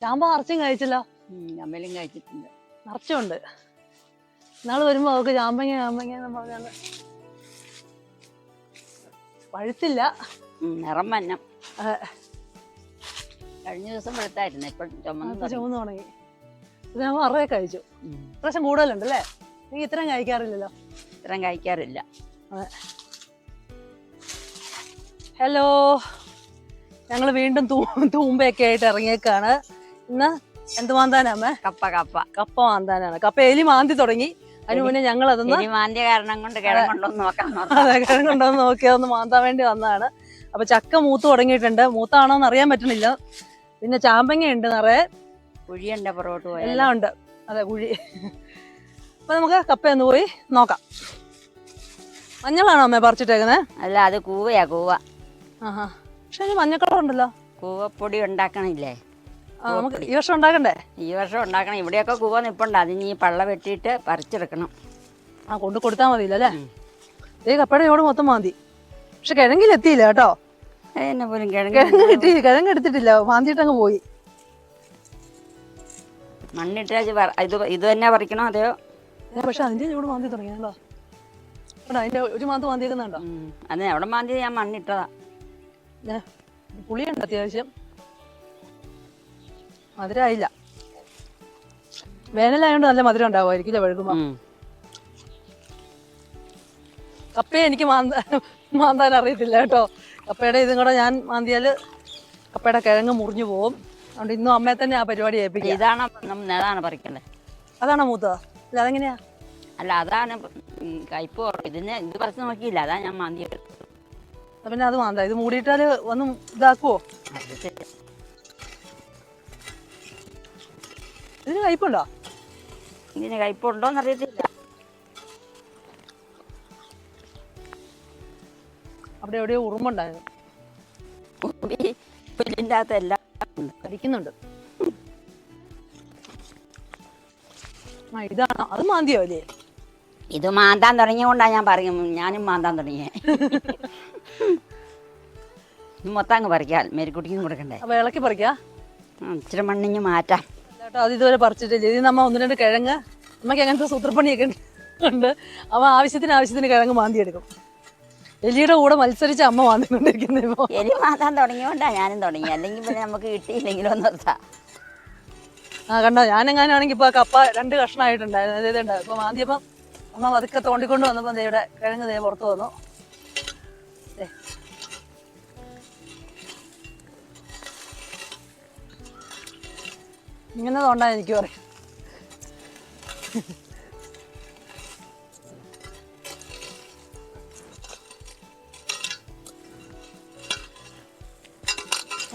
ചാമ്പ നിറച്ചും കഴിച്ചല്ലോ. നമ്മളും കഴിച്ചിട്ടുണ്ട്. നിറച്ചുണ്ട്. നാളെ വരുമ്പോ അവർക്ക് ചാമ്പങ്ങ എന്ന് പറഞ്ഞാല് പഴുത്തില്ല. നിറം മഞ്ഞം. കഴിഞ്ഞ ദിവസം വെളുത്തായിരുന്നു, ഇപ്പൊ ചുമന്ന് തുടങ്ങി. ഇത് ഞാൻ നിറയെ കഴിച്ചു. പ്രാവശ്യം കൂടുതലുണ്ട് അല്ലേ? നീ ഇത്രയും കഴിക്കാറില്ലല്ലോ. ഇത്രയും കഴിക്കാറില്ല. അതെ. ഹലോ, ഞങ്ങള് വീണ്ടും തൂമ്പയൊക്കെ ആയിട്ട് ഇറങ്ങിയേക്കാണ്. ഇന്ന് എന്ത് മാന്താനമ്മേ? കപ്പ മാന്താനാണ്. കപ്പ എലി മാന്തി തുടങ്ങി. അതിന് മുന്നേ ഞങ്ങൾ അതൊന്ന് മാന്തിയ കാരണം കൊണ്ട് കിഴങ്ങുണ്ടോന്ന് നോക്കിയതൊന്ന് മാന്താൻ വേണ്ടി വന്നതാണ്. അപ്പൊ ചക്ക മൂത്ത് തുടങ്ങിയിട്ടുണ്ട്. മൂത്താണോന്ന് അറിയാൻ പറ്റണില്ല. പിന്നെ ചാമ്പങ്ങ ഉണ്ട്, നിറയെ കുഴിയുണ്ട്, പുറകോട്ട് പോയി എല്ലാം ഉണ്ട്. അതെ, കുഴി. അപ്പൊ നമുക്ക് കപ്പയൊന്ന് പോയി നോക്കാം. മഞ്ഞളാണോ അമ്മേ പറിച്ചിട്ടേക്കുന്നത്? അല്ല, അത് കൂവയാ, കൂവ. ആഹാ, പക്ഷെ അതിന് മഞ്ഞ കളർ ഉണ്ടല്ലോ. കൂവപ്പൊടി ഉണ്ടാക്കണില്ലേ? നമുക്ക് ഈ വർഷം ഉണ്ടാക്കണ്ടേ? ഈ വർഷം ഉണ്ടാക്കണം. ഇവിടെയൊക്കെ കൂവ നിപ്പുണ്ട്. അതിന് ഈ പള്ള വെട്ടിയിട്ട് പറിച്ചെടുക്കണം. കൊണ്ട് കൊടുത്താൽ മതിയില്ല അല്ലേ? ഈ കപ്പയുടെ ചോട് മൊത്തം മാന്തി. പക്ഷെ കിഴങ്ങിലെത്തിയില്ല കേട്ടോ. എന്നെ പോലും കിഴങ്ങ് എടുത്തിട്ടില്ല, മാന്തിയിട്ടങ്ങ് പോയി. മണ്ണിട്ട് ഇത് തന്നെ പറിക്കണോ അതെയോ? പക്ഷെ അതിന്റെ ചോട് മാന്തി തുടങ്ങിയല്ലോ. അതിന്റെ ഒരു മാന്ത് മാന്തിയേക്കുന്നുണ്ടോ? അതെ, അവിടെ മാന്തി ഞാൻ മണ്ണിട്ടതാ. പുളിയുണ്ട് അത്യാവശ്യം. മധുരമായില്ല. വേനലായോണ്ട് നല്ല മധുരം ഉണ്ടാവുമായിരിക്കും വഴുകുമ്പോ. കപ്പയെ എനിക്ക് മാന്താൻ അറിയത്തില്ല കേട്ടോ. കപ്പയുടെ ഇതും കൂടെ ഞാൻ മാന്തിയാല് കപ്പയുടെ കിഴങ്ങ് മുറിഞ്ഞു പോകും. അതുകൊണ്ട് ഇന്നും അമ്മയെ തന്നെ ആ പരിപാടി ഏൽപ്പിക്കുക. ഇതാണ് പറിക്കണ്ടേ? അതാണോ മൂത്തോ? അല്ല, അതെങ്ങനെയാ? അല്ല, അതാണ് കയ്പ്. ഇത് പറിച്ച് നോക്കിയില്ല, അതാ ഞാൻ മാന്തിയത്. പിന്നെ അത് മാന്താ. ഇത് മൂടിയിട്ടാല് ഒന്നും ഇതാക്കുവോ? ഇതിന് കയ്പുണ്ടോ? ഇതിന് കയ്പുണ്ടോന്ന് അറിയത്തില്ല. അവിടെ എവിടെയോ ഉറുമ്പുണ്ടായിരുന്നു. പുല്ലിൻ്റെ അകത്ത് എല്ലാം കടിക്കുന്നുണ്ട്. ഇതാണോ? അത് മാന്തിയോ അല്ലേ? ഇത് മാന്താൻ തുടങ്ങിയോണ്ടാ ഞാൻ പറയും, ഞാനും മാന്താൻ തുടങ്ങിയേ. മൊത്തം അങ്ങ് പറിക്കാം, മേരിക്കുട്ടിക്കും കൊടുക്കണ്ടേ? അപ്പൊ ഇളക്കി പറിക്കാ? ഇച്ചിരി മണ്ണിഞ്ഞ് മാറ്റാം കേട്ടോ. അത് ഇതുവരെ പറിച്ചിട്ടില്ല. ഇതിന് നമ്മ 1-2 കിഴങ്ങ്, നമുക്ക് അങ്ങനത്തെ സൂത്രപ്പണിയൊക്കെ ഉണ്ട്. അവ ആവശ്യത്തിന് കിഴങ്ങ് മാന്തി എടുക്കും. എലിയുടെ കൂടെ മത്സരിച്ച് അമ്മ മാന്തിക്കൊണ്ടിരിക്കുന്നത്. ഇപ്പൊ എലി മാന്താൻ തുടങ്ങിയോണ്ടാ ഞാനും തുടങ്ങി, അല്ലെങ്കിൽ പിന്നെ നമുക്ക് കിട്ടിയില്ലെങ്കിലോ നിർത്താം. കണ്ടോ, ഞാനെങ്ങാനാണെങ്കിൽ ഇപ്പൊ കപ്പ 2 കഷ്ണമായിട്ടുണ്ടായിരുന്നു. ഇതുണ്ടാവും. ഇപ്പൊ മാന്തിയപ്പം അമ്മ പതുക്കെ തോണ്ടിക്കൊണ്ട് വന്നപ്പോ ഇവിടെ കിഴങ്ങ് പുറത്ത് വന്നു. ഇങ്ങനെ തോണ്ടാൻ എനിക്ക് പറയും.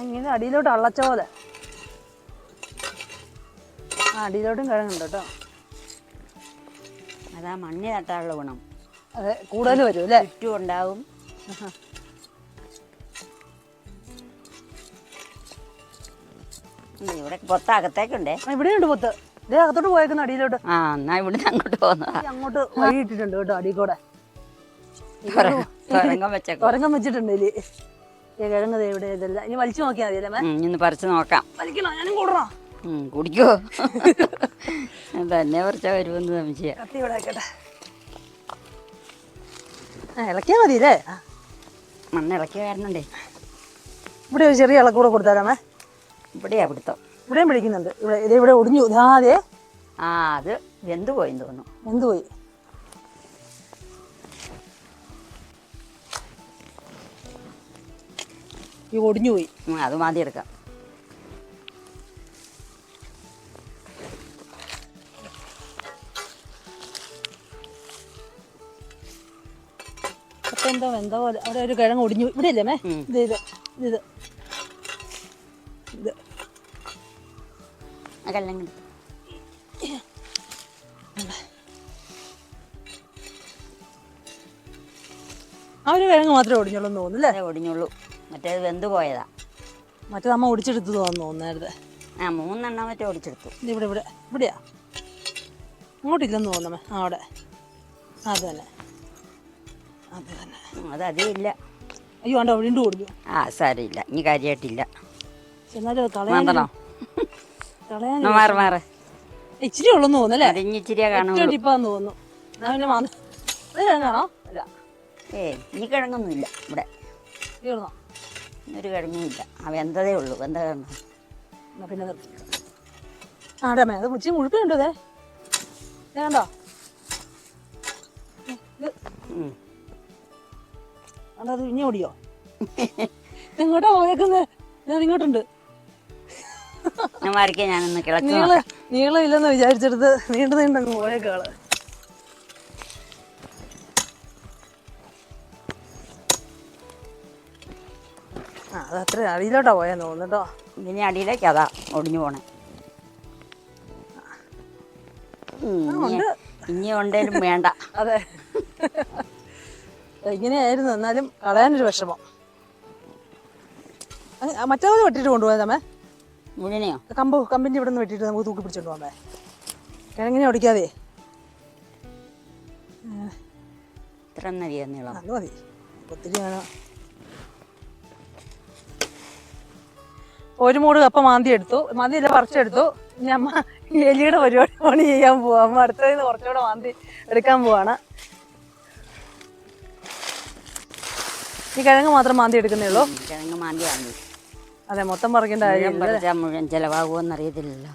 ഇങ്ങനെ അടിയിലോട്ട് അള്ളച്ച പോലെ. അടിയിലോട്ടും കിഴങ്ങുണ്ട് കേട്ടോ. അതാ മണ്ണി നട്ടാനുള്ള ഗുണം. അതെ, കൂടുതൽ വരും അല്ലേ? ചുറ്റും ഉണ്ടാവും. ഇവിടെ പൊത്തകത്തേക്കുണ്ടേ. ഇവിടെയുണ്ട് പൊത്ത്. ഇതേ അകത്തോട്ട് പോയേക്കുന്ന അടിയിലോട്ട്. എന്നാ ഇവിടുന്ന് അങ്ങോട്ട് പോകുന്നതാ. അങ്ങോട്ട് വഴി ഇട്ടിട്ടുണ്ട് കേട്ടോ, അടിയിൽ കൂടെ. കൊരങ്ങം വെച്ചിട്ടുണ്ട് ഇതില്. കിഴങ്ങ് ഇവിടെ ഇതല്ല. ഇനി വലിച്ചു നോക്കിയാൽ മതിയല്ലേ? ഇന്ന് പറിച്ചു നോക്കാം. വലിക്കണോ? ഞാനും കൂടണോ? കുടിക്കോ? തന്നെ പറിച്ചാ വരുമെന്ന് സംശയം. കത്തി ഇവിടെ ആക്കട്ടെ. ഇളക്കിയാ മതിയല്ലേ? മണ്ണിളക്കി വരണണ്ടേ. ഇവിടെ ഒരു ചെറിയ ഇളക്കൂടെ കൊടുത്താലാമേ. ഇവിടെയാ പിടുത്തം. ഇവിടെയും പിടിക്കുന്നുണ്ട്. ഇവിടെ ഒടിഞ്ഞു. അതെ, അത് വെന്ത് പോയെന്ന് തോന്നുന്നു. വെന്ത് പോയി. ഈ ഒടിഞ്ഞു പോയി. അത് മാതി എടുക്കാം. അപ്പൊ എന്താ പോലെ അവിടെ ഒരു കിഴങ്ങ് ഒടിഞ്ഞു. ഇവിടെ അല്ലേ മേ? ഇത് ആ ഒരു കിഴങ്ങ് മാത്രമേ ഒടിഞ്ഞുള്ളൂ എന്ന് തോന്നുന്നു അല്ലേ? ഒടിഞ്ഞുള്ളൂ. മറ്റേത് വെന്ത് പോയതാ. മറ്റേത് അമ്മ ഒടിച്ചെടുത്തു തോന്നുന്നു നേരത്തെ. 3 എണ്ണം മറ്റേ ഒടിച്ചെടുത്തു. ഇവിടെയാ? അങ്ങോട്ടില്ലെന്ന് തോന്നമേ. അവിടെ അത് തന്നെ. അതധികം ഇല്ല. അയ്യോ, വേണ്ട, വീണ്ടും ഓടിഞ്ഞു. സാരമില്ല, ഇനി കാര്യമായിട്ടില്ല. എന്നാലും കളയാനോ? കളയാൻ മാറ് മാറ്. ഇച്ചിരി ഉള്ളെന്ന് തോന്നുന്നു അല്ലേ? അരിഞ്ഞിച്ചിരിയാ കാണുള്ളൂ. ടിപ്പാന്ന് തോന്നുന്നു. ഞാൻ പിന്നെ അത് കിഴങ്ങാണോ? ഇല്ല. ഇനി കിഴങ്ങൊന്നുമില്ല ഇവിടെ. തീർന്നോ? ഒരു കിഴങ്ങുമില്ല. വെന്തതേ ഉള്ളൂ. വെന്ത കിഴങ്ങ്. എന്നാ പിന്നെ ആടമേ അത് ഉച്ചി മുഴുക്കുന്നുണ്ട്. അതെ കണ്ടോ? അത് ഇനി ഓടിയോ? എങ്ങോട്ടാ പോയേക്കുന്നത്? ഞാൻ ഇങ്ങോട്ടുണ്ട്. ഞാനൊന്ന് നീളം ഇല്ലെന്ന് വിചാരിച്ചെടുത്ത് നീണ്ടങ്ങ് പോയേക്കാള്. അത് അത്ര അടിയിലോട്ടാ പോയെന്ന് തോന്നുന്നു കേട്ടോ. ഇനി അടിയിലേക്ക് അതാ ഒടിഞ്ഞു പോണേ. ഇനി ഉണ്ടേലും വേണ്ട. അതെ, ഇങ്ങനെയായിരുന്നു. എന്നാലും കളയാനൊരു വിഷമം. മറ്റേത് വെട്ടിട്ട് കൊണ്ടുപോയതമ്മേ. മുഴുവനെയോ? കമ്പിന്റെ ഇവിടെ നിന്ന് വെട്ടിട്ട് നമുക്ക് തൂക്കി പിടിച്ചോണ്ട് പോകാമേ. കിഴങ്ങിനെ ഓടിക്കാതെ. ഇത്ര നീളം അത് മതി. ഒത്തിരി ഒരു മൂട് കപ്പ മാന്തിയില്ല പറിച്ചെടുത്തു. ഇനി അമ്മ എലിയുടെ പരിപാടി ചെയ്യാൻ പോവാ. അമ്മ അടുത്തതിന് കുറച്ചുകൂടെ മാന്തി എടുക്കാൻ പോവാണ്. ഈ കിഴങ്ങ് മാത്രം മാന്തി എടുക്കുന്നേ ഉള്ളൂ. കിഴങ്ങ് മാന്തി. അതെ, മൊത്തം പറിക്കേണ്ട കാര്യം മുഴുവൻ ചെലവാകുമെന്ന് അറിയത്തില്ലല്ലോ.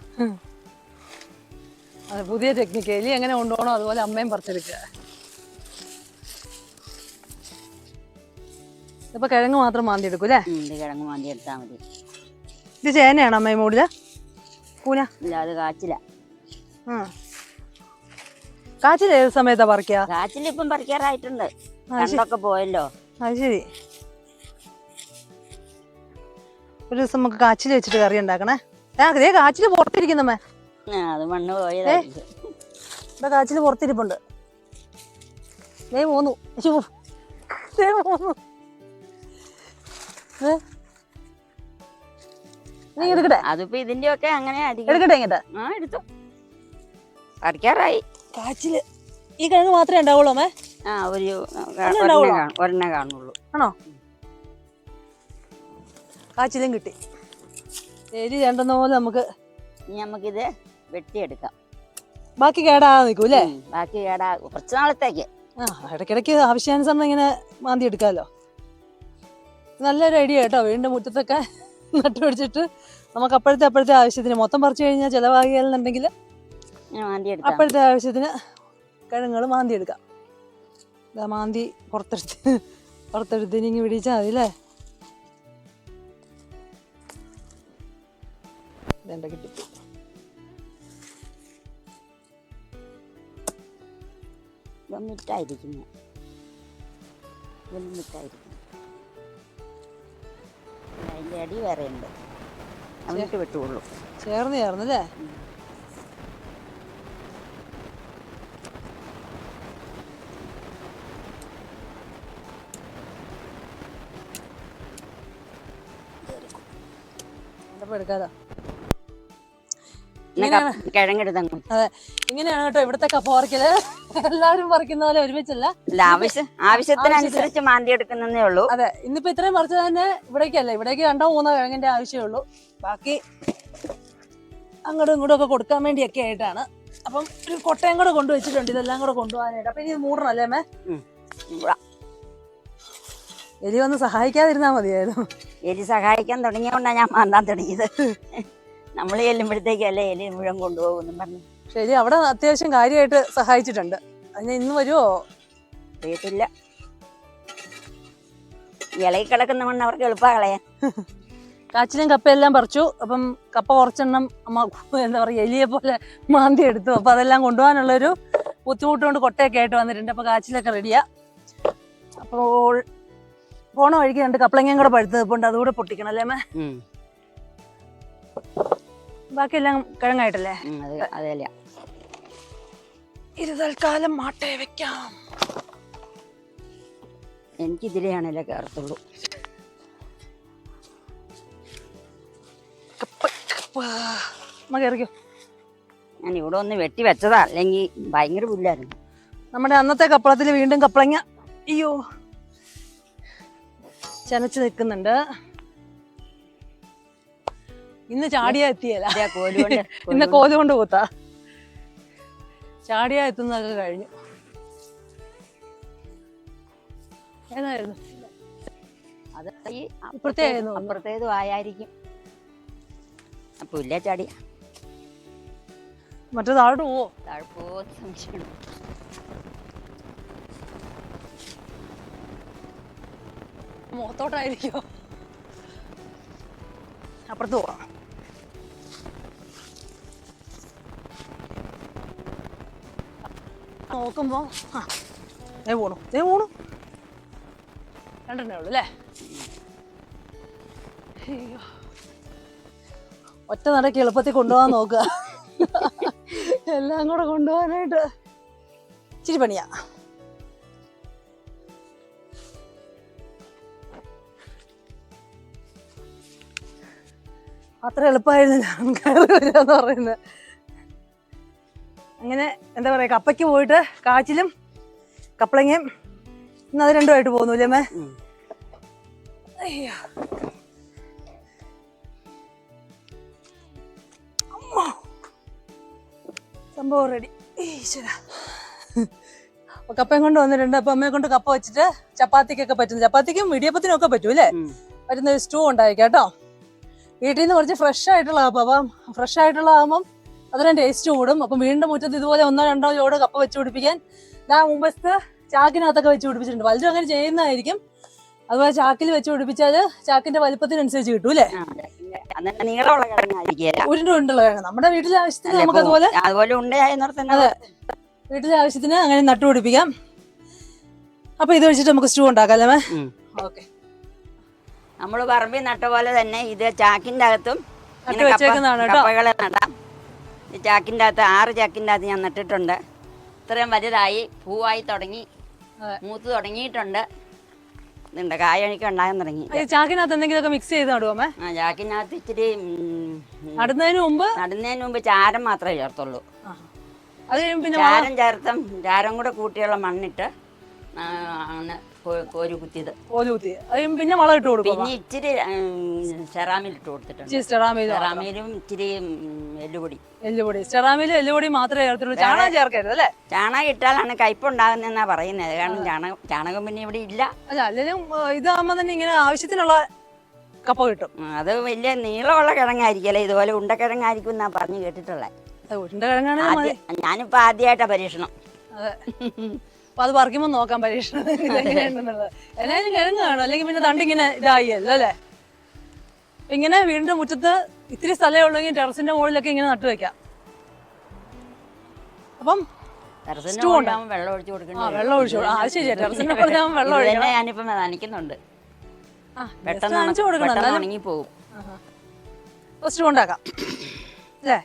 അതെ, പുതിയ ടെക്നിക്ക്. എലി എങ്ങനെ കൊണ്ടുപോകണോ അതുപോലെ അമ്മയും പറിച്ചെടുക്കുക. ഇപ്പൊ കിഴങ്ങ് മാത്രം മാന്തി എടുക്കും അല്ലേ? കിഴങ്ങ് മാന്തി എടുത്താൽ മതി. ഇത് ചേനയാണോ അമ്മ ഈ മൂടില്? കൂന? ഇല്ല, അത് കാച്ചില. കാച്ചിൽ ഏത് സമയത്താ പറിക്കുക? കാച്ചിൽ ഇപ്പം പറിക്കാറായിട്ടുണ്ട്. കണ്ടൊക്കെ പോയല്ലോ. അത് ശരി. ഒരു ദിവസം നമുക്ക് കാച്ചിൽ വെച്ചിട്ട് കറി ഉണ്ടാക്കണേ. അതേ കാച്ചില് പുറത്തിരിക്കുന്നമ്മേ. അത് മണ്ണ് പോയതായിരിക്കും. ഇവിടെ കാച്ചില് പുറത്തിരിപ്പുണ്ട്. പോന്നു. നീ എടുക്കട്ടെ? അതിപ്പോ ഇതിന്റെ ഒക്കെ അങ്ങനെ എടുക്കട്ടെ? ഇങ്ങോട്ട് എടുത്തു. പറിക്കാറായി. കാച്ചില് ഈ കിഴങ്ങ് മാത്രമേ ഉണ്ടാവുള്ളൂ അമ്മേ? ഒരെണ്ണേ കാണുള്ളൂ. ആണോ? കാച്ചിലും കിട്ടി. എരി രണ്ടെന്ന പോലെ നമുക്കിത് വെട്ടിയെടുക്കാം. ബാക്കി കേടാതെ നിൽക്കൂല്ലേ? ബാക്കി കുറച്ച് നാളത്തേക്ക്. ഇടയ്ക്കിടയ്ക്ക് ആവശ്യാനുസരണം ഇങ്ങനെ മാന്തി എടുക്കാമല്ലോ. നല്ലൊരു ഐഡിയ കേട്ടോ. വീണ്ടും മുറ്റത്തൊക്കെ നട്ടുപിടിച്ചിട്ട് നമുക്ക് അപ്പോഴത്തെ ആവശ്യത്തിന് മൊത്തം പറിച്ചു കഴിഞ്ഞാൽ ചിലവാകിയാലെന്നുണ്ടെങ്കിൽ അപ്പോഴത്തെ ആവശ്യത്തിന് കിഴങ്ങുകൾ മാന്തി എടുക്കാം. മാന്തി പുറത്തെടുത്ത് ഇനി പിടിച്ചാൽ മതി അല്ലേ? ഇതെന്താ കിട്ടി? മിറ്റായിരിക്കുന്നു. അതിൻ്റെ അടി വേറെ ഉണ്ട്. എന്നിട്ട് വെട്ടുള്ളൂ. ചേർന്നല്ലേ? എടുക്കാലോ. അതെ, ഇങ്ങനെയാണ് കേട്ടോ ഇവിടുത്തെ കപ്പ പറിക്കല്. എല്ലാവരും പറിക്കുന്ന പോലെ ഒരുമിച്ചല്ല, ആവശ്യത്തിനനുസരിച്ച് മാന്തി എടുക്കുന്നേ ഉള്ളൂ. അതെ, ഇന്നിപ്പോ ഇത്രയും പറിച്ചത് തന്നെ ഇവിടേക്കല്ല. ഇവിടേക്ക് 2-3 കിഴങ്ങിന്റെ ആവശ്യമേ ഉള്ളൂ. ബാക്കി അങ്ങോട്ടും ഇങ്ങോട്ടും ഒക്കെ കൊടുക്കാൻ വേണ്ടിയൊക്കെ ആയിട്ടാണ്. അപ്പം ഒരു കൊട്ടയും കൂടെ കൊണ്ടുവച്ചിട്ടുണ്ട് ഇതെല്ലാം കൂടെ കൊണ്ടുപോകാനായിട്ട്. അപ്പൊ ഇനി മൂടണല്ലേ അമ്മേ? എലി വന്ന് സഹായിക്കാതിരുന്നാ മതിയായിരുന്നു. എലി സഹായിക്കാൻ തുടങ്ങിയോണ്ടാ ഞാൻ മാന്താൻ തുടങ്ങിയത്. നമ്മൾ ചെല്ലുമ്പോഴത്തേക്ക് അല്ലേ എലി മുഴുവൻ കൊണ്ടുപോകുന്നു പറഞ്ഞു. ശരി, അവിടെ അത്യാവശ്യം കാര്യമായിട്ട് സഹായിച്ചിട്ടുണ്ട്. അതിന് ഇന്ന് വരുമോ അറിയത്തില്ല. ഇലയിൽ കിടക്കുന്ന മണ്ണ് അവർക്ക് എളുപ്പമാണ് കളയാൻ. കാച്ചിലും കപ്പയെല്ലാം പറിച്ചു. അപ്പം കപ്പ കുറച്ചെണ്ണം അമ്മ എന്താ പറയുക എലിയെ പോലെ മാന്തി എടുത്തു. അപ്പൊ അതെല്ലാം കൊണ്ടുപോകാനുള്ളൊരു ബുദ്ധിമുട്ടുകൊണ്ട് കൊട്ടയൊക്കെ ആയിട്ട് വന്നിട്ടുണ്ട്. അപ്പൊ കാച്ചിലൊക്കെ റെഡിയാ. അപ്പോൾ പോണ വഴിക്ക് 2 കപ്പളങ്ങയും കൂടെ പഴുത്തത് ഇപ്പൊ അതുകൂടെ പൊട്ടിക്കണം അല്ലേ അമ്മേ? ബാക്കിയെല്ലാം കിഴങ്ങായിട്ടല്ലേ? അതെല്ല, ഇത് തൽക്കാലം മാട്ടേ വെക്കാം. എനിക്കിതിലെയാണല്ലേ കയറത്തുള്ളൂ. കയറിക്കോ. ഞാൻ ഇവിടെ ഒന്ന് വെട്ടി വെച്ചതാ, അല്ലെങ്കിൽ ഭയങ്കര പുല്ലായിരുന്നു. നമ്മുടെ അന്നത്തെ കപ്പളത്തിൽ വീണ്ടും കപ്പളങ്ങ അയ്യോ ചെനച്ച് നിൽക്കുന്നുണ്ട്. ഇന്ന് ചാടിയാ എത്തിയല്ല, ഇതേ കോലുകൊണ്ട് ഇന്ന് കോല് കൊണ്ട് കൂത്താ. ചാടിയാ എത്തുന്നതൊക്കെ കഴിഞ്ഞു. ഏതായിരുന്നു അത് ഈ ഇപ്പഴത്തേതായിരുന്നു? അപ്പുറത്തേതും ആയായിരിക്കും. അപ്പൊ ഇല്ല ചാടിയ മറ്റേ താഴോട്ട് പോവോ? താഴ്പോ സംശയം. മുഖത്തോട്ടായിരിക്കോ? അപ്പുറത്ത് പോവാം. നോക്കുമ്പോ പോണു രണ്ടെണ്ണേ ഉള്ളു അല്ലേ? അയ്യോ, ഒറ്റ നടക്ക് എളുപ്പത്തിൽ കൊണ്ടുപോകാൻ നോക്കുക. എല്ലാം കൂടെ കൊണ്ടുപോകാനായിട്ട് ഇച്ചിരി പണിയാ. അത്ര എളുപ്പമായിരുന്നില്ല കയറി വരിക എന്ന് പറയുന്നത്. അങ്ങനെ എന്താ പറയാ, കപ്പയ്ക്ക് പോയിട്ട് കാച്ചിലും കപ്പളങ്ങയും ഇന്ന് അത് രണ്ടുമായിട്ട് പോകുന്നു അല്ലേ അമ്മേ? അയ്യോ, സംഭവം റെഡി. ഈശ്വരാ, അപ്പൊ കപ്പയും കൊണ്ട് വന്നിട്ടുണ്ട്. അപ്പൊ അമ്മയെ കൊണ്ട് കപ്പ വെച്ചിട്ട് ചപ്പാത്തിക്കൊക്കെ പറ്റുന്നു, ചപ്പാത്തിക്കും ഇടിയപ്പത്തിനും ഒക്കെ പറ്റും അല്ലേ? പറ്റുന്ന ഒരു സ്റ്റൂ ഉണ്ടായിരിക്കാം കേട്ടോ. വീട്ടിൽ നിന്ന് കുറച്ച് ഫ്രഷ് ആയിട്ടുള്ള കപ്പ, അപ്പം ഫ്രഷ് ആയിട്ടുള്ള ആകുമ്പം അതിനും ടേസ്റ്റ് കൂടും. അപ്പം വീണ്ടും മുറ്റത്ത് ഇതുപോലെ 1-2 ചോട് കപ്പ വെച്ച് പിടിപ്പിക്കാൻ മുമ്പത്ത് ചാക്കിനകത്തൊക്കെ വെച്ച് പിടിപ്പിച്ചിട്ടുണ്ട്. വലുതും അങ്ങനെ ചെയ്യുന്നതായിരിക്കും. അതുപോലെ ചാക്കിൽ വെച്ച് പിടിപ്പിച്ചാൽ ചാക്കിന്റെ വലിപ്പത്തിനനുസരിച്ച് കിട്ടും അല്ലേ? ഉരുണ്ട് ഉരുണ്ടുള്ള കിഴങ്ങ് നമ്മുടെ വീട്ടിലെ ആവശ്യത്തിന് നമുക്ക് അതുപോലെ അതെ, വീട്ടിലെ ആവശ്യത്തിന് അങ്ങനെ നട്ടുപിടിപ്പിക്കാം. അപ്പൊ ഇത് വെച്ചിട്ട് നമുക്ക് സ്റ്റൂ ഉണ്ടാക്കാം അല്ലേ? ഓക്കെ, നമ്മള് പറമ്പിൽ നട്ട പോലെ തന്നെ ഇത് ചാക്കിന്റെ അകത്തും വെച്ചേക്കുന്നതാണ് കേട്ടോ. കപ്പകളെ നടാം. ഈ ചാക്കിന്റെ അകത്ത് 6 ചാക്കിന്റെ അകത്ത് ഞാൻ നട്ടിട്ടുണ്ട്. ഇത്രയും വലുതായി, പൂവായി തുടങ്ങി, മൂത്ത് തുടങ്ങിയിട്ടുണ്ട്. ഇതുണ്ട്, കായണിക്ക് ഉണ്ടാകാൻ തുടങ്ങി. ചാക്കിനകത്ത് എന്തെങ്കിലുമൊക്കെ മിക്സ് ചെയ്ത് നടുവേ? ചാക്കിനകത്ത് ഇച്ചിരി നടുന്നതിന് മുമ്പ് ചാരം മാത്രമേ ചേർത്തുള്ളൂ. അത് പിന്നെ ചാരം കൂടെ കൂട്ടിയുള്ള മണ്ണിട്ട് ആണ് കോരി കുത്തിയത്. പിന്നെ വളം ഇട്ട് കൊടുക്കും. പിന്നെ ഇച്ചിരി സെറാമിൽ ഇട്ട് കൊടുത്തിട്ടുണ്ട്. സെറാമിലും ഇച്ചിരി എല്ലുപൊടി. സെറാമിലും എല്ലുപൊടി മാത്രമേ ചേർത്തുള്ളൂ, ചാണകം ചേർക്കരുത് അല്ലേ? ചാണകം ഇട്ടാലാണ് കയ്പുണ്ടാകുന്നെന്നാ പറയുന്നത്. കാരണം ചാണകം പിന്നെ ഇവിടെ ഇല്ല. അല്ല, അല്ലെങ്കിലും ഇതാകുമ്പോ തന്നെ ഇങ്ങനെ ആവശ്യത്തിനുള്ള കപ്പ കിട്ടും. അത് വലിയ നീളമുള്ള കിഴങ്ങായിരിക്കല്ലേ, ഇതുപോലെ ഉണ്ടക്കിഴങ്ങായിരിക്കും എന്നാ പറഞ്ഞു കേട്ടിട്ടുള്ളത്. ഉരുണ്ടക്കിഴങ്ങാണ് ഞാനിപ്പോ ആദ്യമായിട്ടാ പരീക്ഷണം. അതെ, അപ്പൊ അത് പറിക്കുമ്പോ നോക്കാം പരീക്ഷണം എങ്ങനെയുണ്ടെന്നുള്ളത്. എല്ലാവരും കിഴങ്ങ് കാണും, അല്ലെങ്കിൽ പിന്നെ തണ്ടിങ്ങനെ ഇതായില്ലോ അല്ലേ? ഇങ്ങനെ വീടിന്റെ മുറ്റത്ത് ഇത്തിരി സ്ഥലമേ ഉള്ളെങ്കിൽ ടെറസിന്റെ മുകളിലൊക്കെ ഇങ്ങനെ നട്ടുവെക്കാം. അപ്പം വെള്ളം ഒഴിച്ചു കൊടുക്കണം. വെള്ളം ഒഴിച്ചു അത് ശരിയാ, ടെറസിന്റെ മുകളിൽ വെള്ളം ഒഴിക്കണം. ഞാനിപ്പം നനയ്ക്കുന്നുണ്ട്, നനച്ചു കൊടുക്കണം, ഉണങ്ങി പോകും. സ്റ്റൂ ഉണ്ടാക്കാം അല്ലേ?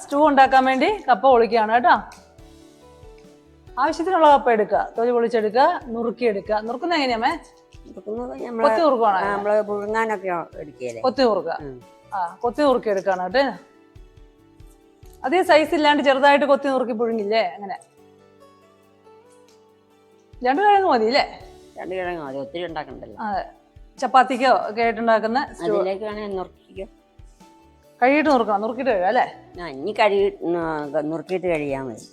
സ്റ്റൂ ഉണ്ടാക്കാൻ വേണ്ടി കപ്പ പൊളിക്കുകയാണ് കേട്ടോ. ആവശ്യത്തിനുള്ള കപ്പ എടുക്കുക, തൊലി പൊളിച്ചെടുക്കുക, നുറുക്കിയെടുക്കുക. നുറുക്കുന്ന എങ്ങനെയാമേ? കൊത്തി നുറുക്കുവാണോ? കൊത്തി നുറുക്കുക. കൊത്തി നുറുക്കി എടുക്കാണ് കേട്ടോ. അതേ സൈസ് ഇല്ലാണ്ട് ചെറുതായിട്ട് കൊത്തി നുറുക്കി പുഴുങ്ങില്ലേ? അങ്ങനെ 2 കിഴങ്ങ് മതി അല്ലേ? 2 കിഴങ്ങ് മതി, ഒത്തിരി ഉണ്ടാക്കണ്ടല്ലോ. അതെ, ചപ്പാത്തിക്കോ ഒക്കെ ആയിട്ടുണ്ടാക്കുന്ന കഴുകിയിട്ട് നുറുക്കണം. നുറുക്കിയിട്ട് കഴിയാം അല്ലേ? ഇനി നുറുക്കിയിട്ട് കഴിയാൻ മതി.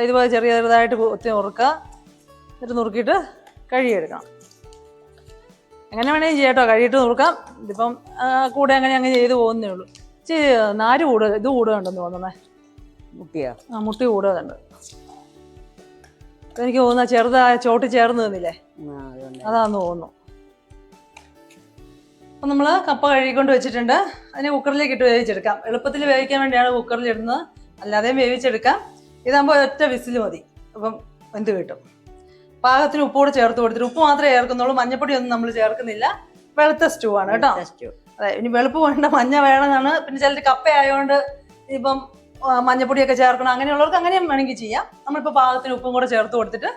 ഇതുപോലെ ചെറുതായിട്ട് കൊത്തി നുറുക്കുക, എന്നിട്ട് നുറുക്കിയിട്ട് കഴുകിയെടുക്കണം. എങ്ങനെ വേണമെങ്കിൽ ചെയ്യാം കേട്ടോ, കഴുകിയിട്ട് നുറുക്കാം. ഇതിപ്പം കൂടെ അങ്ങനെ ചെയ്ത് പോകുന്നേ ഉള്ളൂ. നാര് ഇത് കൂടുതലുണ്ടെന്ന് തോന്നുന്നേ. മുട്ടി കൂടുതലുണ്ട്. എനിക്ക് തോന്നുന്ന ചോട്ടി ചേർന്ന് നിന്നില്ലേ, അതാന്ന് തോന്നുന്നു. അപ്പം നമ്മൾ കപ്പ കഴുകിക്കൊണ്ട് വെച്ചിട്ടുണ്ട്. അതിനെ കുക്കറിലേക്ക് ഇട്ട് വേവിച്ചെടുക്കാം. എളുപ്പത്തിൽ വേവിക്കാൻ വേണ്ടിയാണ് കുക്കറിൽ ഇടുന്നത്, അല്ലാതെയും വേവിച്ചെടുക്കാം. ഇതാകുമ്പോൾ ഒറ്റ വിസിൽ മതി, അപ്പം വെന്ത് കിട്ടും. പാകത്തിന് ഉപ്പ് കൂടെ ചേർത്ത് കൊടുത്തിട്ട്, ഉപ്പ് മാത്രമേ ചേർക്കുന്നുള്ളൂ, മഞ്ഞപ്പൊടി ഒന്നും നമ്മൾ ചേർക്കുന്നില്ല. വെളുത്ത സ്റ്റൂ ആണ് കേട്ടോ. അതെ, ഇനി വെളുപ്പ് വേണ്ട, മഞ്ഞ വേണമെന്നാണ്. പിന്നെ ചിലർ കപ്പ ആയതുകൊണ്ട് ഇപ്പം മഞ്ഞപ്പൊടിയൊക്കെ ചേർക്കണം, അങ്ങനെയുള്ളവർക്ക് അങ്ങനെയും വേണമെങ്കിൽ ചെയ്യാം. നമ്മളിപ്പോൾ പാകത്തിന് ഉപ്പും കൂടെ ചേർത്ത് കൊടുത്തിട്ട്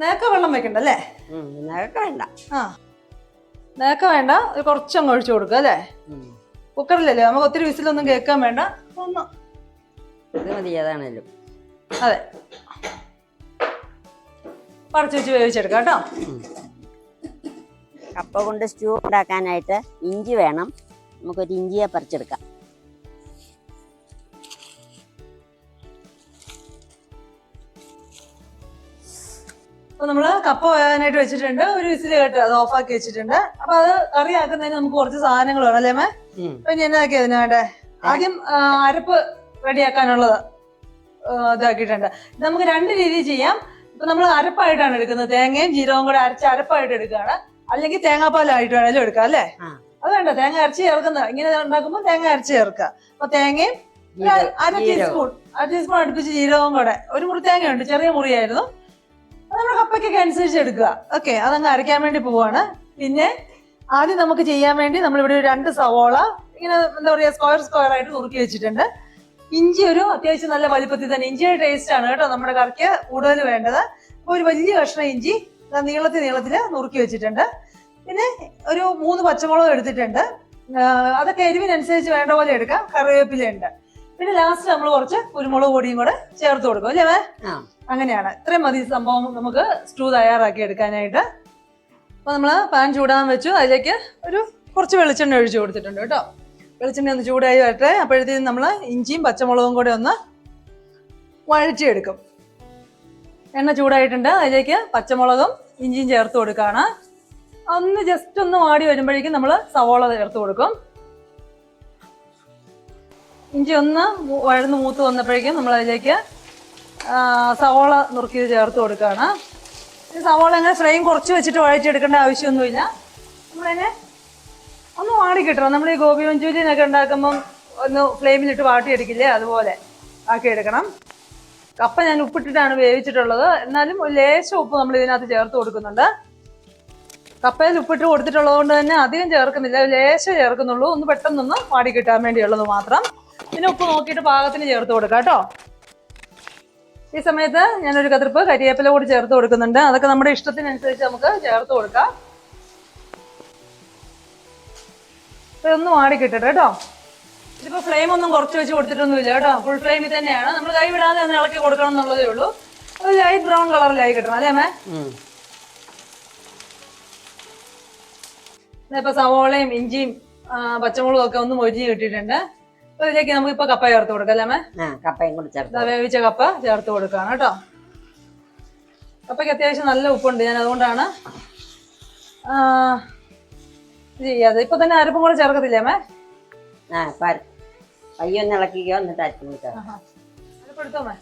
നേക്ക വെള്ളം വെക്കണ്ടല്ലേ? വേണ്ട. നേക്ക വേണ്ട, കുറച്ചങ്ങ് ഒഴിച്ചു കൊടുക്കുക അല്ലേ? കുക്കറിലല്ലേ, നമുക്ക് ഒത്തിരി വിസിലൊന്നും കേൾക്കാൻ വേണ്ട. ഒന്ന് അതെ, പറിച്ച് വെച്ച് വേവിച്ചെടുക്കാം കേട്ടോ. കപ്പ കൊണ്ട് സ്റ്റൂ ഉണ്ടാക്കാനായിട്ട് ഇഞ്ചി വേണം. നമുക്കൊരു ഇഞ്ചിയെ പറിച്ചെടുക്കാം. അപ്പൊ നമ്മള് കപ്പ വേകാനായിട്ട് വെച്ചിട്ടുണ്ട്. ഒരു വിസിൽ കേട്ട് അത് ഓഫാക്കി വെച്ചിട്ടുണ്ട്. അപ്പൊ അത് കറിയാക്കുന്നതിന് നമുക്ക് കുറച്ച് സാധനങ്ങൾ വേണം അല്ലേ മേ? അപ്പൊ ഇനി എന്നാക്കിയ അതിന് വേണ്ടേ? ആദ്യം അരപ്പ് റെഡിയാക്കാനുള്ളത് ഇതാക്കിയിട്ടുണ്ട്. നമുക്ക് രണ്ട് രീതിയിൽ ചെയ്യാം. ഇപ്പൊ നമ്മൾ അരപ്പായിട്ടാണ് എടുക്കുന്നത്. തേങ്ങയും ജീരകവും കൂടെ അരച്ച് അരപ്പായിട്ട് എടുക്കുകയാണ്. അല്ലെങ്കിൽ തേങ്ങാപ്പാലായിട്ട് വേണേലും എടുക്കാം അല്ലേ? അത് വേണ്ട, തേങ്ങ അരച്ച് ചേർക്കുന്ന ഇങ്ങനെ ഉണ്ടാക്കുമ്പോൾ തേങ്ങ അരച്ച് ചേർക്കുക. അപ്പൊ തേങ്ങയും അര ടീസ്പൂൺ അടുപ്പിച്ച് ജീരകവും കൂടെ, ഒരു മുറി തേങ്ങയുണ്ട്, ചെറിയ മുറിയായിരുന്നു. അത് നമ്മുടെ കപ്പയ്ക്കൊക്കെ അനുസരിച്ച് എടുക്കുക. ഓക്കെ, അതങ്ങ് അരയ്ക്കാൻ വേണ്ടി പോവാണ്. പിന്നെ ആദ്യം നമുക്ക് ചെയ്യാൻ വേണ്ടി നമ്മളിവിടെ ഒരു 2 സവോള ഇങ്ങനെ എന്താ പറയാ സ്ക്വയർ ആയിട്ട് നുറുക്കി വെച്ചിട്ടുണ്ട്. ഇഞ്ചി ഒരു അത്യാവശ്യം നല്ല വലിപ്പത്തിൽ തന്നെ, ഇഞ്ചിയുടെ ടേസ്റ്റ് ആണ് കേട്ടോ നമ്മുടെ കറിക്ക് കൂടുതൽ വേണ്ടത്. അപ്പൊ ഒരു വലിയ കഷ്ണം ഇഞ്ചി നീളത്തില് നുറുക്കി വെച്ചിട്ടുണ്ട്. പിന്നെ ഒരു 3 പച്ചമുളക് എടുത്തിട്ടുണ്ട്. അതൊക്കെ എരിവിനനുസരിച്ച് വേണ്ട പോലെ എടുക്കാം. കറിവേപ്പിലുണ്ട്. പിന്നെ ലാസ്റ്റ് നമ്മൾ കുറച്ച് കുരുമുളക് പൊടിയും കൂടെ ചേർത്ത് കൊടുക്കും അല്ലേ? അങ്ങനെയാണ്. ഇത്രയും മതി സംഭവം നമുക്ക് സ്റ്റൂ തയ്യാറാക്കി എടുക്കാനായിട്ട്. അപ്പൊ നമ്മള് പാൻ ചൂടാൻ വെച്ചു. അതിലേക്ക് കുറച്ച് വെളിച്ചെണ്ണ ഒഴിച്ചു കൊടുത്തിട്ടുണ്ട് കേട്ടോ. വെളിച്ചെണ്ണ ഒന്ന് ചൂടായി വരട്ടെ. അപ്പോഴത്തേക്കും നമ്മൾ ഇഞ്ചിയും പച്ചമുളകും കൂടെ ഒന്ന് വഴറ്റിയെടുക്കും. എണ്ണ ചൂടായിട്ടുണ്ട്. അതിലേക്ക് പച്ചമുളകും ഇഞ്ചിയും ചേർത്ത് കൊടുക്കുകയാണ്. ഒന്ന് ജസ്റ്റ് ഒന്ന് വാടി വരുമ്പോഴേക്കും നമ്മൾ സവോള ചേർത്ത് കൊടുക്കും. ഇഞ്ചി ഒന്ന് വഴന്ന് മൂത്ത് വന്നപ്പോഴേക്കും നമ്മൾ അതിലേക്ക് സവോള നുറുക്കിയത് ചേർത്ത് കൊടുക്കുകയാണ്. ഈ സവോള അങ്ങനെ ഫ്ലെയിം കുറച്ച് വെച്ചിട്ട് വഴറ്റിയെടുക്കേണ്ട ആവശ്യമൊന്നുമില്ല. നമ്മളതിനെ ഒന്ന് വാടി കിട്ടണം. നമ്മൾ ഈ ഗോബി മഞ്ചൂരിയനൊക്കെ ഉണ്ടാക്കുമ്പം ഒന്ന് ഫ്ലെയിമിലിട്ട് വാട്ടിയെടുക്കില്ലേ, അതുപോലെ ആക്കിയെടുക്കണം. കപ്പ ഞാൻ ഉപ്പിട്ടിട്ടാണ് വേവിച്ചിട്ടുള്ളത്. എന്നാലും ഒരു ലേശം ഉപ്പ് നമ്മൾ ഇതിനകത്ത് ചേർത്ത് കൊടുക്കുന്നുണ്ട്. കപ്പയിൽ ഉപ്പിട്ട് കൊടുത്തിട്ടുള്ളത് കൊണ്ട് തന്നെ അധികം ചേർക്കുന്നില്ല, ലേശം ചേർക്കുന്നുള്ളൂ. ഒന്ന് പെട്ടെന്നൊന്ന് വാടി കിട്ടാൻ വേണ്ടിയുള്ളത് മാത്രം. പിന്നെ ഉപ്പ് നോക്കിയിട്ട് പാകത്തിന് ചേർത്ത് കൊടുക്കാം കേട്ടോ. ഈ സമയത്ത് ഞാനൊരു കതിർപ്പ് കരിവേപ്പില കൂടി ചേർത്ത് കൊടുക്കുന്നുണ്ട്. അതൊക്കെ നമ്മുടെ ഇഷ്ടത്തിനനുസരിച്ച് നമുക്ക് ചേർത്ത് കൊടുക്കാം. ഒന്ന് വാടി കിട്ടട്ടെ കേട്ടോ. ഇതിപ്പോ ഫ്ലെയിം ഒന്നും കുറച്ച് വെച്ച് കൊടുത്തിട്ടൊന്നുമില്ല കേട്ടോ. ഫുൾ ഫ്ലെയിമിൽ തന്നെയാണ്. നമ്മൾ കൈ വിടാതെ ഒന്ന് ഇളക്കി കൊടുക്കണം എന്നുള്ളതേ ഉള്ളൂ. ഒരു ലൈറ്റ് ബ്രൗൺ കളറിലായി കിട്ടണം അല്ലേ അമ്മേ? ഇപ്പൊ സവോളയും ഇഞ്ചിയും പച്ചമുളകും ഒക്കെ ഒന്ന് മൊരിഞ്ഞ് കിട്ടിയിട്ടുണ്ട്. അപ്പൊ ഇതിലേക്ക് നമുക്ക് ഇപ്പൊ കപ്പ ചേർത്ത് കൊടുക്കാം അല്ലേ അമ്മേ? കപ്പയും കൂടി ചേർത്ത് വേവിച്ച കപ്പ ചേർത്ത് കൊടുക്കാണ് കേട്ടോ. കപ്പയ്ക്ക് അത്യാവശ്യം നല്ല ഉപ്പുണ്ട്. ഞാൻ അതുകൊണ്ടാണ് ചെയ്യാതെ. ഇപ്പൊ തന്നെ അരപ്പും കൂടെ ചേർക്കത്തില്ലേ അമ്മേ? പയ്യൊന്ന് ഇളക്കിക്കോ, എന്നിട്ട് അരപ്പെടുത്തോ അമ്മേ?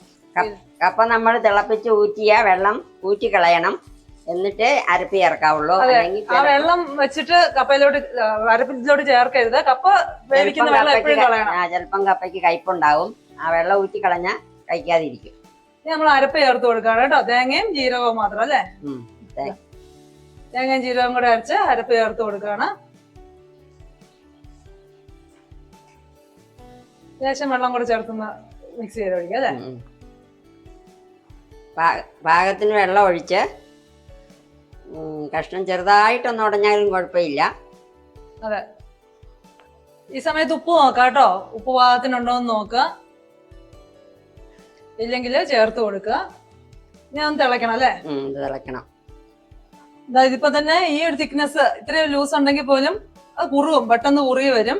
കപ്പ നമ്മൾ തിളപ്പിച്ച് ഊറ്റിയ വെള്ളം ഊറ്റി കളയണം. എന്നിട്ട് അരപ്പി ചേർക്കാവുള്ളൂ. ആ വെള്ളം വെച്ചിട്ട് കപ്പയിലോട്ട് അരപ്പിലോട്ട് ചേർക്കരുത്. കപ്പ വേവിക്കുന്ന വെള്ളം എപ്പോഴും കളയണം. ചിലപ്പം കപ്പയ്ക്ക് കയ്പുണ്ടാവും. ആ വെള്ളം ഊറ്റി കളഞ്ഞാൽ കഴിക്കാതിരിക്കും. നമ്മൾ അരപ്പ് ചേർത്ത് കൊടുക്കാണ് കേട്ടോ. തേങ്ങയും ജീരകവും മാത്രം അല്ലേ? തേങ്ങയും ജീരകവും കൂടെ അരച്ച് അരപ്പ് ചേർത്ത് കൊടുക്കാണ്. ലേശം വെള്ളം കൂടെ ചേർത്തൊന്ന് മിക്സ് ചെയ്ത് ഒഴിക്കാം അല്ലേ? പാകത്തിന് വെള്ളം ഒഴിച്ച് കഷ്ണം ചെറുതായിട്ടൊന്നും ഉടഞ്ഞാലും കുഴപ്പമില്ല. അതെ. ഈ സമയത്ത് ഉപ്പ് നോക്കാം കേട്ടോ. ഉപ്പ് പാകത്തിനുണ്ടോ എന്ന് നോക്കുക. ഇല്ലെങ്കിൽ ചേർത്ത് കൊടുക്കുക. ഇനി ഒന്ന് തിളയ്ക്കണം അല്ലേ? തിളയ്ക്കണം. ഇതിപ്പോ തന്നെ ഈ ഒരു തിക്നെസ് ഇത്രയും ലൂസ് ഉണ്ടെങ്കിൽ പോലും അത് കുറുകും, പെട്ടെന്ന് കുറുകി വരും.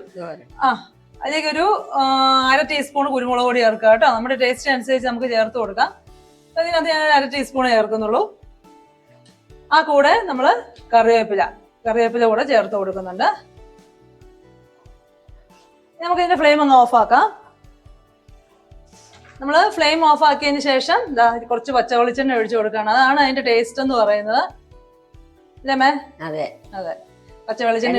അതിലേക്ക് ഒരു 1/2 ടീസ്പൂൺ കുരുമുളക് പൊടി ചേർക്കുക കേട്ടോ. നമ്മുടെ ടേസ്റ്റ് അനുസരിച്ച് നമുക്ക് ചേർത്ത് കൊടുക്കാം. അതിനകത്ത് ഞാൻ 1/2 ടീസ്പൂൺ ചേർക്കുന്നുള്ളൂ. ആ കൂടെ നമ്മൾ കറിവേപ്പില കൂടെ ചേർത്ത് കൊടുക്കുന്നുണ്ട്. നമുക്ക് ഇതിന്റെ ഫ്ലെയിം ഒന്ന് ഓഫ് ആക്കാം. നമ്മൾ ഫ്ലെയിം ഓഫ് ആക്കിയതിന് ശേഷം കുറച്ച് പച്ച വെളിച്ചെണ്ണ ഒഴിച്ചു കൊടുക്കുകയാണ്. അതാണ് അതിന്റെ ടേസ്റ്റ് എന്ന് പറയുന്നത് അല്ലേ മേ? അതെ അതെ. പച്ച വെളിച്ചെണ്ണ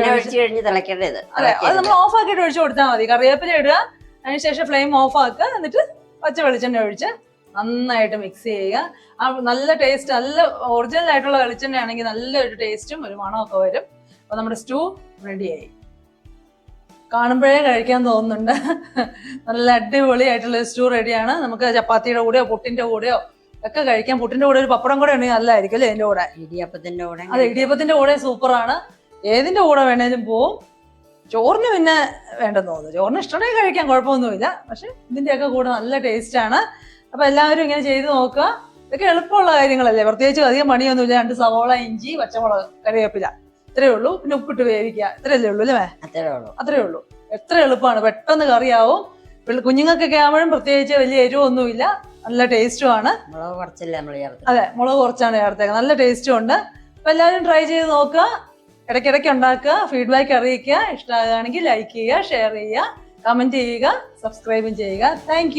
അതെ, അത് നമ്മൾ ഓഫ് ആക്കിയിട്ട് ഒഴിച്ചു കൊടുത്താൽ മതി. കറിവേപ്പില ഇടുക, അതിനുശേഷം ഫ്ലെയിം ഓഫ് ആക്കുക, എന്നിട്ട് പച്ച വെളിച്ചെണ്ണ ഒഴിച്ച് നന്നായിട്ട് മിക്സ് ചെയ്യുക. ആ നല്ല ടേസ്റ്റ്, നല്ല ഒറിജിനൽ ആയിട്ടുള്ള വെളിച്ചെണ്ണ ആണെങ്കിൽ നല്ലൊരു ടേസ്റ്റും ഒരു മണമൊക്കെ വരും. അപ്പൊ നമ്മുടെ സ്റ്റൂ റെഡിയായി. കാണുമ്പോഴേ കഴിക്കാൻ തോന്നുന്നുണ്ട്. നല്ല അടിപൊളിയായിട്ടുള്ള സ്റ്റൂ റെഡിയാണ്. നമുക്ക് ചപ്പാത്തിയുടെ കൂടെയോ പുട്ടിന്റെ കൂടെയോ ഒക്കെ കഴിക്കാം. പുട്ടിന്റെ കൂടെ ഒരു പപ്പടം കൂടെ ഉണ്ടെങ്കിൽ നല്ലതായിരിക്കും അല്ലേ? ഇതിന്റെ കൂടെ ഇടിയപ്പത്തിന്റെ കൂടെ. അതെ, ഇടിയപ്പത്തിന്റെ കൂടെ സൂപ്പറാണ്. ഏതിന്റെ കൂടെ വേണേലും പോവും. ചോറിന് പിന്നെ വേണ്ടെന്ന് തോന്നുന്നു. ചോറിന് ഇഷ്ടമുണ്ടെങ്കിൽ കഴിക്കാൻ കുഴപ്പമൊന്നുമില്ല. പക്ഷെ ഇതിന്റെയൊക്കെ കൂടെ നല്ല ടേസ്റ്റ് ആണ്. അപ്പൊ എല്ലാവരും ഇങ്ങനെ ചെയ്ത് നോക്കുക. ഇതൊക്കെ എളുപ്പമുള്ള കാര്യങ്ങളല്ലേ, പ്രത്യേകിച്ച് അധികം പണിയൊന്നുമില്ല. 2 സവോള, ഇഞ്ചി, പച്ചമുളക്, കറിവേപ്പില, ഇത്രയേ ഉള്ളൂ. പിന്നെ ഉപ്പിട്ട് വേവിക്കുക, ഇത്രയല്ലേ ഉള്ളൂ അല്ലേ? അത്രേ ഉള്ളൂ. അത്രേ ഉള്ളൂ. എത്ര എളുപ്പമാണ്, പെട്ടെന്ന് കറിയാവും. കുഞ്ഞുങ്ങൾക്കൊക്കെ ആവുമ്പോഴും പ്രത്യേകിച്ച് വലിയ എരിവൊന്നുമില്ല, നല്ല ടേസ്റ്റും ആണ്. മുളക് കുറച്ചല്ലേ നമ്മൾ ചേർത്ത്? അതെ, മുളക് കുറച്ചാണ് ചേർത്തേക്കുന്നത്, നല്ല ടേസ്റ്റും ഉണ്ട്. അപ്പൊ എല്ലാവരും ട്രൈ ചെയ്ത് നോക്കുക, ഇടയ്ക്കിടയ്ക്ക് ഉണ്ടാക്കുക, ഫീഡ്ബാക്ക് അറിയിക്കുക. ഇഷ്ടമാകുകയാണെങ്കിൽ ലൈക്ക് ചെയ്യുക, ഷെയർ ചെയ്യുക, കമന്റ് ചെയ്യുക, സബ്സ്ക്രൈബും ചെയ്യുക. താങ്ക്